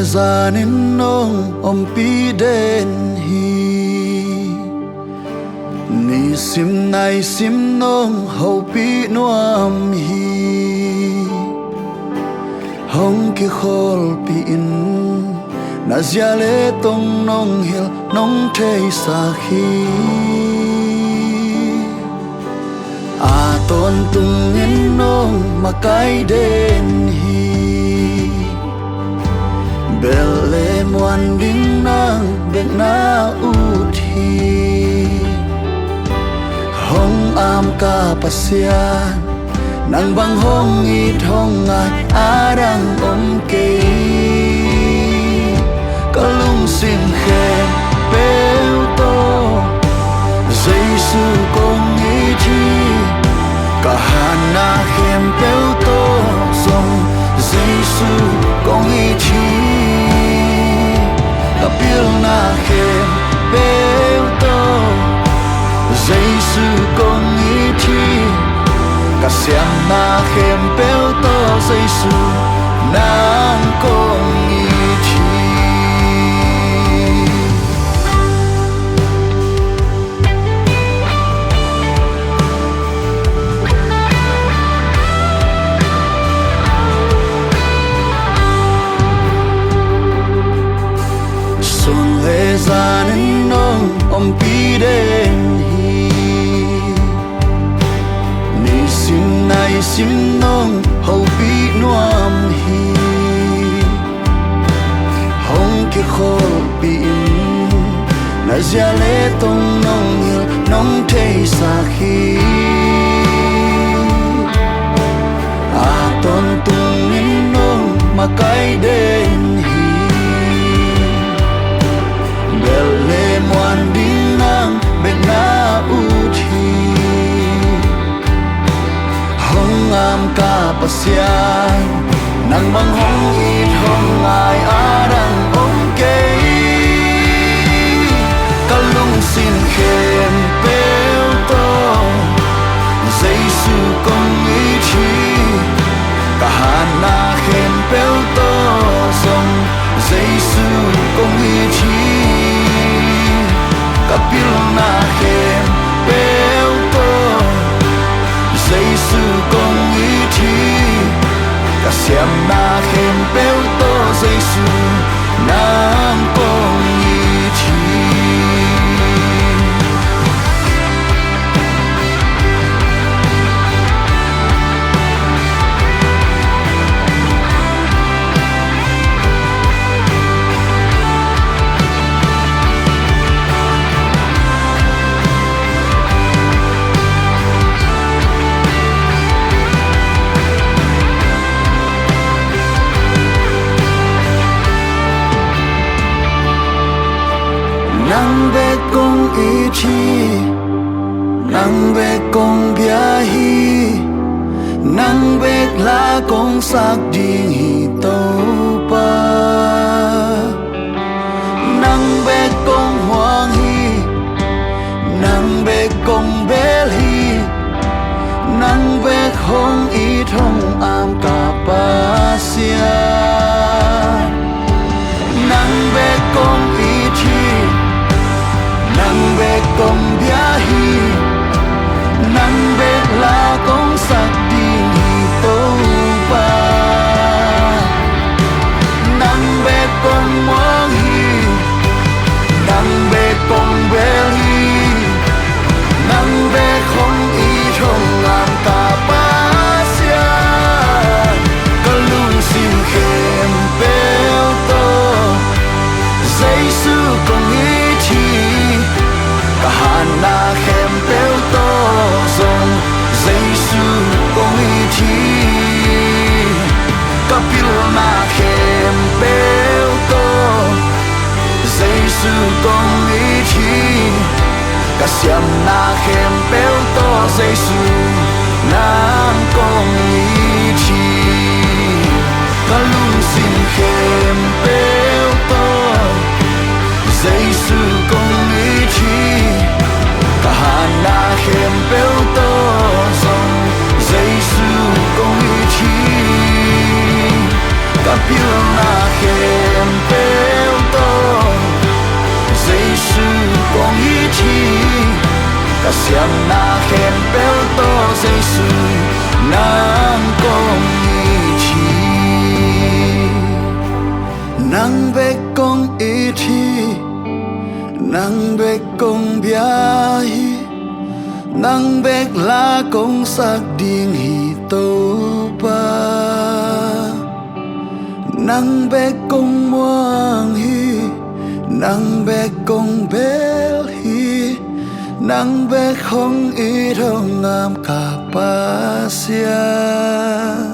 za nên nong om pi den hi ni sim nai sim nong hậu pi nuam hi hong ki khol pi in na zia le tong nong hil nong thei sa khi a ton tung in nong ma kai den hi bel le muan ding nang bek na u thi hong am ka pasian nang bang hong i thong ngai arang om ke kalung sim khem peu to Giêsu công ý thi cả hana khem peu to song Giêsu công ý thi cả bil na khem peu to Giêsu công ý thi cả xem na khem peu to Giêsu nang công ý thi lệ ra nên nong om pi den hi ni sim nai sim nong hậu pi nuam hi hong ki khol pi in na zia le tong nong hil nong thei sa khi a ton tung in nong ma kai den hi le muan ding nang bek na u thi hong am ka pasian nang bang hong i hong ngai arang om ke kalung sin khem peu to Giêsu công ý thi cả hana khem peu to song Giêsu công ý thi kapil na khem peu to Giêsu công ý thi cả xem na khem peu to Giêsu nang công ý thi nang be kong i thi nang be kong bia hi nang be la kong sak ding hi to pa nang be kong hoang hi nang be kong bel hi nang be hong i thong am ka pa sia nang be kong i thi nang be kong bia hi nang be la kong sak ding hi to pa nang be kong moang hi nang be kong bel hi nang be khong i thong am ta pa sia kalung sim khem peu to Giêsu công ý thi cả hana khem peu to song Giêsu công ý thi kapil na khem peu to Giêsu công ý thi cả xem na khem peu to Giêsu nang công ý thi kalung sim khem peu to Giêsu công ý thi cả hana khem peu to song Giêsu công ý thi kapil na khem ta xiêm na khen bel to dây su nang công ý chi nang be công ý chi nang be công bia hi nang be la công sak ding hi to pa nang be công muang hi nang be công bel hi nang be không ý thong ngam cả pa sia